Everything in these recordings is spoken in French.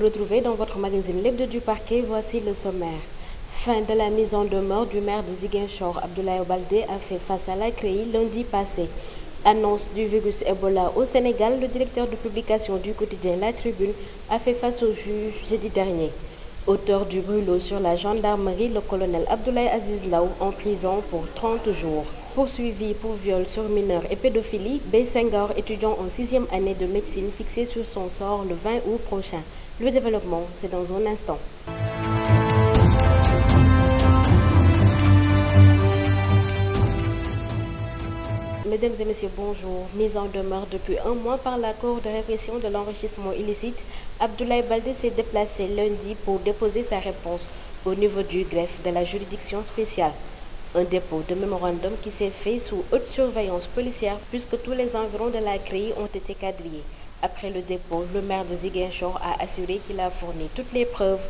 retrouver dans votre magazine l'hebdo du parquet. Voici le sommaire. Fin de la mise en demeure du maire de Ziguinchor, Abdoulaye Baldé a fait face à la CREI lundi passé. Annonce du virus Ebola au Sénégal, le directeur de publication du quotidien La Tribune a fait face au juge jeudi dernier. Auteur du brûlot sur la gendarmerie, le colonel Abdoulaye Aziz Law en prison pour 30 jours. Poursuivi pour viol sur mineur et pédophilie, B. Senghor, étudiant en 6e année de médecine, fixé sur son sort le 20 août prochain. Le développement, c'est dans un instant. Mesdames et messieurs, bonjour. Mise en demeure depuis un mois par la Cour de répression de l'enrichissement illicite, Abdoulaye Baldé s'est déplacé lundi pour déposer sa réponse au niveau du greffe de la juridiction spéciale. Un dépôt de mémorandum qui s'est fait sous haute surveillance policière puisque tous les environs de la CREI ont été quadrillés. Après le dépôt, le maire de Ziguinchor a assuré qu'il a fourni toutes les preuves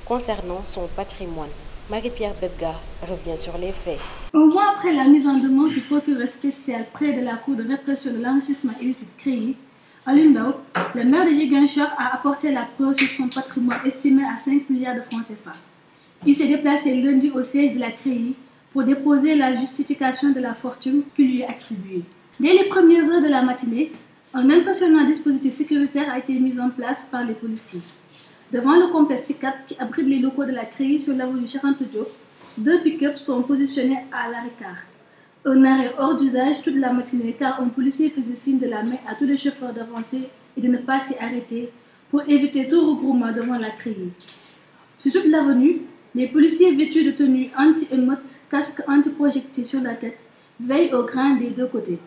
concernant son patrimoine. Marie-Pierre Bedga revient sur les faits. Un mois après la mise en demeure du procureur spécial près de la Cour de répression de l'enrichissement illicite CREI, Alioune Ndao, le maire de Ziguinchor a apporté la preuve sur son patrimoine estimé à 5 milliards de francs CFA. Il s'est déplacé lundi au siège de la CREI pour déposer la justification de la fortune qui lui est attribuée. Dès les premières heures de la matinée, un impressionnant dispositif sécuritaire a été mis en place par les policiers. Devant le complexe SICAP qui abrite les locaux de la CREI sur l'avenue Cheikh Anta Diop, 2 pick-up sont positionnés à l'arrêt-car. Un arrêt hors d'usage toute la matinée car un policier faisait signe de la main à tous les chauffeurs d'avancer et de ne pas s'y arrêter pour éviter tout regroupement devant la CREI. Sur toute l'avenue, les policiers vêtus de tenues anti-émeutes, casques anti-projectiles sur la tête, veillent au grain des deux côtés.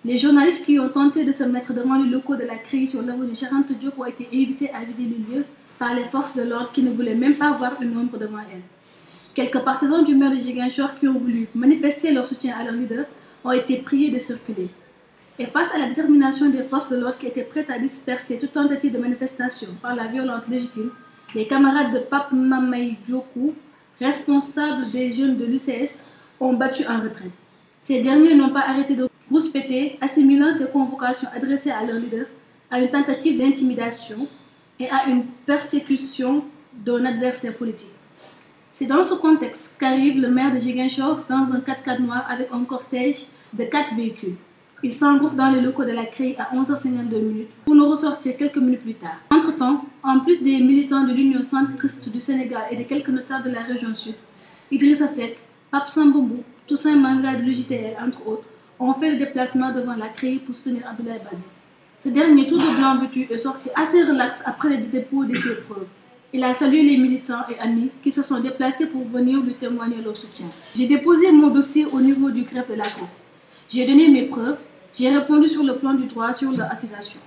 Les journalistes qui ont tenté de se mettre devant les locaux de la CREI sur l'avenue Cheikh Anta Diop ont été invités à vider les lieux par les forces de l'ordre qui ne voulaient même pas voir une ombre devant elles. Quelques partisans du maire de Ziguinchor qui ont voulu manifester leur soutien à leur leader ont été priés de circuler. Et face à la détermination des forces de l'ordre qui étaient prêtes à disperser toute tentative de manifestation par la violence légitime, les camarades de Pape Mamaye Djokou, responsables des jeunes de l'UCS, ont battu en retraite. Ces derniers n'ont pas arrêté de rouspéter, assimilant ces convocations adressées à leur leader à une tentative d'intimidation et à une persécution d'un adversaire politique. C'est dans ce contexte qu'arrive le maire de Ziguinchor dans un 4x4 noir avec un cortège de 4 véhicules. Il s'engouffre dans les locaux de la CREI à 11h52 pour nous ressortir quelques minutes plus tard. Entre-temps, en plus des militants de l'Union centriste du Sénégal et de quelques notables de la région sud, Idrissa Seck, Pape Sambou, Toussaint Manga de l'UJTL, entre autres, ont fait le déplacement devant la CREI pour soutenir Abdoulaye Baldé. Ce dernier, tout de blanc vêtu, est sorti assez relax après le dépôt de ses preuves. Il a salué les militants et amis qui se sont déplacés pour venir lui témoigner leur soutien. J'ai déposé mon dossier au niveau du greffe de la Cour. J'ai donné mes preuves, j'ai répondu sur le plan du droit sur leur accusation.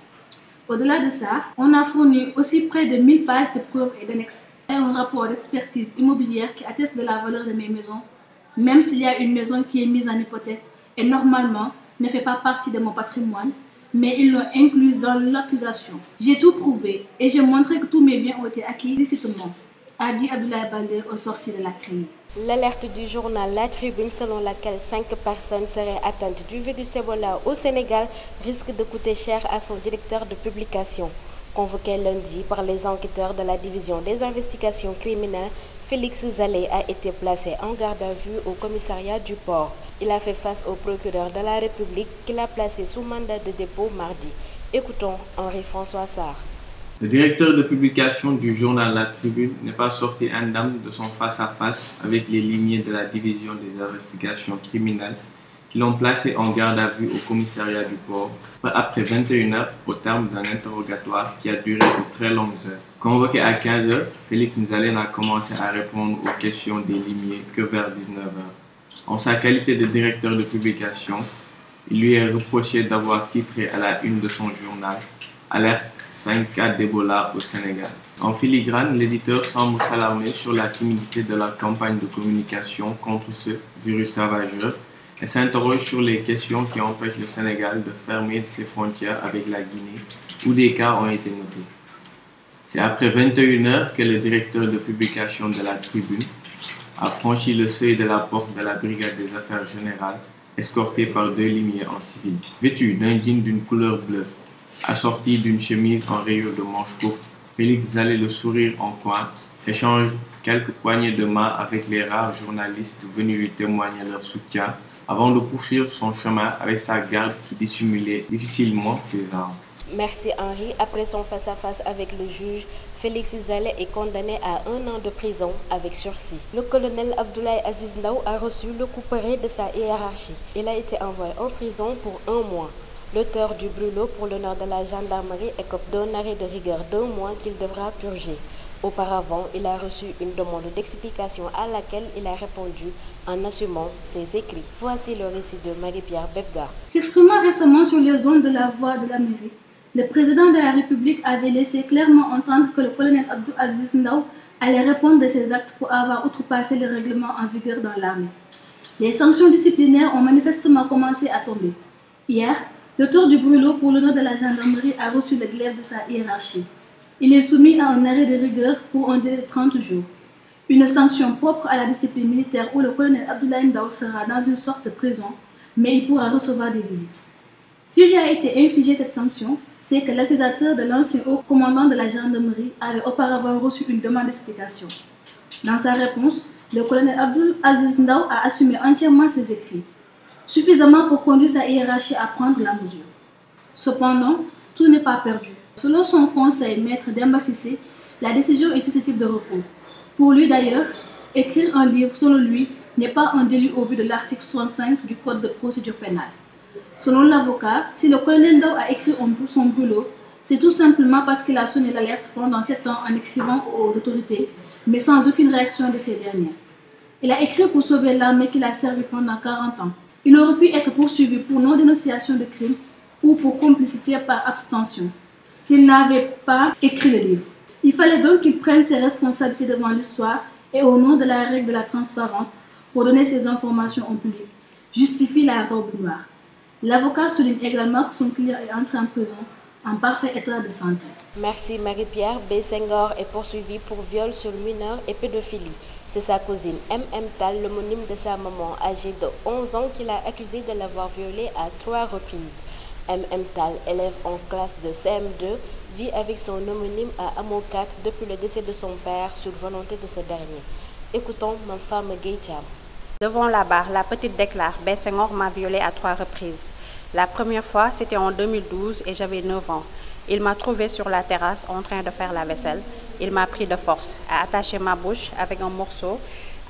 Au-delà de ça, on a fourni aussi près de 1000 pages de preuves et d'annexes et un rapport d'expertise immobilière qui atteste de la valeur de mes maisons, même s'il y a une maison qui est mise en hypothèque et normalement ne fait pas partie de mon patrimoine, mais ils l'ont incluse dans l'accusation. J'ai tout prouvé et j'ai montré que tous mes biens ont été acquis illicitement, a dit Abdoulaye Baldé au sortir de la CREI. L'alerte du journal La Tribune selon laquelle 5 personnes seraient atteintes du virus Ebola au Sénégal risque de coûter cher à son directeur de publication. Convoqué lundi par les enquêteurs de la division des investigations criminelles, Félix Zalé a été placé en garde à vue au commissariat du port. Il a fait face au procureur de la République qui l'a placé sous mandat de dépôt mardi. Écoutons Henri-François Sarr. Le directeur de publication du journal La Tribune n'est pas sorti indemne de son face-à-face avec les limiers de la division des investigations criminelles qui l'ont placé en garde à vue au commissariat du port après 21 heures au terme d'un interrogatoire qui a duré de très longues heures. Convoqué à 15 heures, Félix Nzalé n'a commencé à répondre aux questions des limiers que vers 19 heures. En sa qualité de directeur de publication, il lui est reproché d'avoir titré à la une de son journal « Alerte 5 cas d'Ebola au Sénégal ». En filigrane, l'éditeur semble s'alarmer sur la timidité de la campagne de communication contre ce virus ravageur et s'interroge sur les questions qui empêchent le Sénégal de fermer ses frontières avec la Guinée, où des cas ont été notés. C'est après 21 heures que le directeur de publication de la Tribune a franchi le seuil de la porte de la brigade des affaires générales, escorté par 2 limiers en civil. Vêtu d'un jean d'une couleur bleue, assorti d'une chemise en rayures de manches courtes Félix Zale, le sourire en coin, échange quelques poignées de main avec les rares journalistes venus lui témoigner leur soutien avant de poursuivre son chemin avec sa garde qui dissimulait difficilement ses armes. Merci Henri. Après son face-à-face avec le juge, Félix Zale est condamné à 1 an de prison avec sursis. Le colonel Abdoulaye Aziz Ndao a reçu le couperet de sa hiérarchie. Il a été envoyé en prison pour 1 mois. L'auteur du brûlot pour l'honneur de la gendarmerie écope d'un arrêt de rigueur d'1 mois qu'il devra purger. Auparavant, il a reçu une demande d'explication à laquelle il a répondu en assumant ses écrits. Voici le récit de Marie-Pierre Bebga. S'exprimant récemment sur les ondes de la Voix de l'Amérique, le président de la République avait laissé clairement entendre que le colonel Abdou Aziz Ndao allait répondre de ses actes pour avoir outrepassé le règlement en vigueur dans l'armée. Les sanctions disciplinaires ont manifestement commencé à tomber. Hier, l'auteur du brûlot pour l'honneur de la gendarmerie a reçu le glaive de sa hiérarchie. Il est soumis à un arrêt de rigueur pour un délai de 30 jours. Une sanction propre à la discipline militaire où le colonel Abdoulaye Ndao sera dans une sorte de prison, mais il pourra recevoir des visites. S'il lui a été infligé cette sanction, c'est que l'accusateur de l'ancien haut commandant de la gendarmerie avait auparavant reçu une demande d'explication. Dans sa réponse, le colonel Abdou Aziz Ndao a assumé entièrement ses écrits, suffisamment pour conduire sa hiérarchie à prendre la mesure. Cependant, tout n'est pas perdu. Selon son conseil maître Demba Cissé, la décision est susceptible de recours. Pour lui d'ailleurs, écrire un livre, selon lui, n'est pas un délit au vu de l'article 65 du Code de procédure pénale. Selon l'avocat, si le colonel Ndao a écrit son brûlot, c'est tout simplement parce qu'il a sonné l'alerte pendant 7 ans en écrivant aux autorités, mais sans aucune réaction de ces dernières. Il a écrit pour sauver l'armée qu'il a servi pendant 40 ans. Il aurait pu être poursuivi pour non-dénonciation de crime ou pour complicité par abstention, s'il n'avait pas écrit le livre. Il fallait donc qu'il prenne ses responsabilités devant l'histoire et au nom de la règle de la transparence pour donner ces informations au public, justifie la robe noire. L'avocat souligne également que son client est entré en prison en parfait état de santé. Merci Marie-Pierre. B. Senghor est poursuivi pour viol sur mineur et pédophilie. C'est sa cousine M.M. Tal, l'homonyme de sa maman, âgée de 11 ans, qui l'a accusé de l'avoir violée à 3 reprises. M.M. Tal, élève en classe de CM2, vit avec son homonyme à Amo 4 depuis le décès de son père sur volonté de ce dernier. Écoutons ma femme Gueye Thiam. Devant la barre, la petite déclare « B. Senghor m'a violée à 3 reprises. La première fois, c'était en 2012 et j'avais 9 ans. Il m'a trouvée sur la terrasse en train de faire la vaisselle. Il m'a pris de force, a attaché ma bouche avec un morceau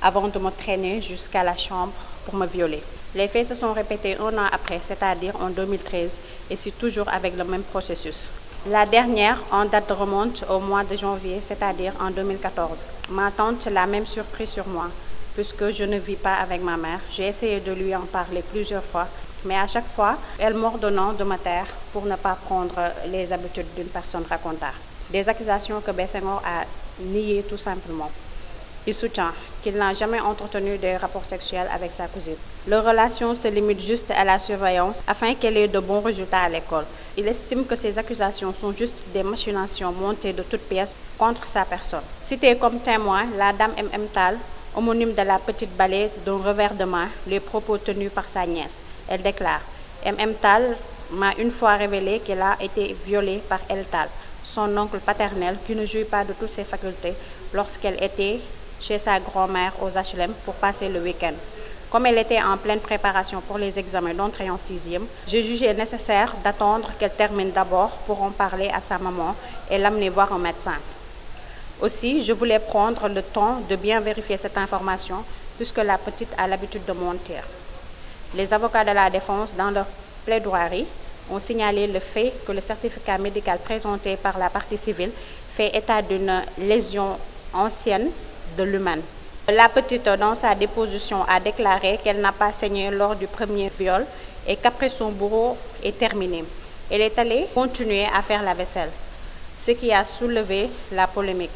avant de me traîner jusqu'à la chambre pour me violer. Les faits se sont répétés 1 an après, c'est-à-dire en 2013, et c'est toujours avec le même processus. La dernière en date remonte au mois de janvier, c'est-à-dire en 2014. Ma tante l'a même surpris sur moi, puisque je ne vis pas avec ma mère. J'ai essayé de lui en parler plusieurs fois, mais à chaque fois, elle m'ordonnant de me taire pour ne pas prendre les habitudes d'une personne racontard. Des accusations que B. Senghor a niées tout simplement. Il soutient qu'il n'a jamais entretenu des rapports sexuels avec sa cousine. Leur relation se limite juste à la surveillance afin qu'elle ait de bons résultats à l'école. Il estime que ces accusations sont juste des machinations montées de toutes pièces contre sa personne. Citée comme témoin, la dame M.M. Tal, homonyme de la petite Balai d'un revers de main, les propos tenus par sa nièce. Elle déclare « M.M. Tal m'a une fois révélé qu'elle a été violée par El Tal, son oncle paternel qui ne jouit pas de toutes ses facultés lorsqu'elle était chez sa grand-mère aux HLM pour passer le week-end. Comme elle était en pleine préparation pour les examens d'entrée en 6e, j'ai jugé nécessaire d'attendre qu'elle termine d'abord pour en parler à sa maman et l'amener voir un médecin. Aussi, je voulais prendre le temps de bien vérifier cette information puisque la petite a l'habitude de mentir. Les avocats de la défense, dans leur plaidoirie, ont signalé le fait que le certificat médical présenté par la partie civile fait état d'une lésion ancienne de l'humain. La petite, dans sa déposition, a déclaré qu'elle n'a pas saigné lors du premier viol et qu'après son bourreau est terminé, elle est allée continuer à faire la vaisselle, ce qui a soulevé la polémique.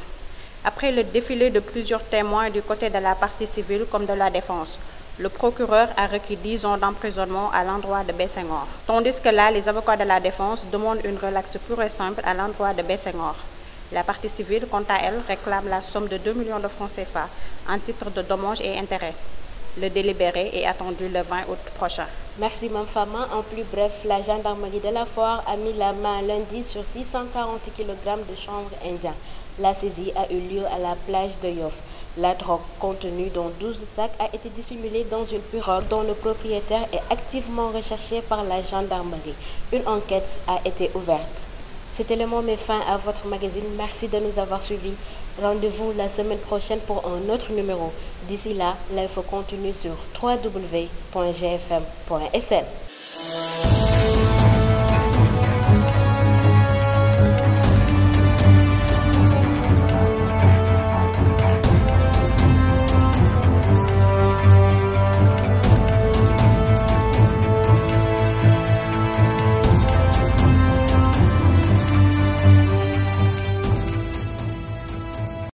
Après le défilé de plusieurs témoins du côté de la partie civile comme de la défense, le procureur a requis 10 ans d'emprisonnement à l'endroit de B. Senghor. Tandis que là, les avocats de la défense demandent une relaxe pure et simple à l'endroit de B. Senghor. La partie civile, quant à elle, réclame la somme de 2 millions de francs CFA en titre de dommages et intérêts. Le délibéré est attendu le 20 août prochain. Merci Mame Fama. En plus bref, la gendarmerie de la Foire a mis la main lundi sur 640 kg de chanvre indien. La saisie a eu lieu à la plage de Yoff. La drogue contenue dans 12 sacs a été dissimulée dans une pirogue dont le propriétaire est activement recherché par la gendarmerie. Une enquête a été ouverte. C'était le mot met fin à votre magazine. Merci de nous avoir suivis. Rendez-vous la semaine prochaine pour un autre numéro. D'ici là, l'info continue sur www.gfm.sn.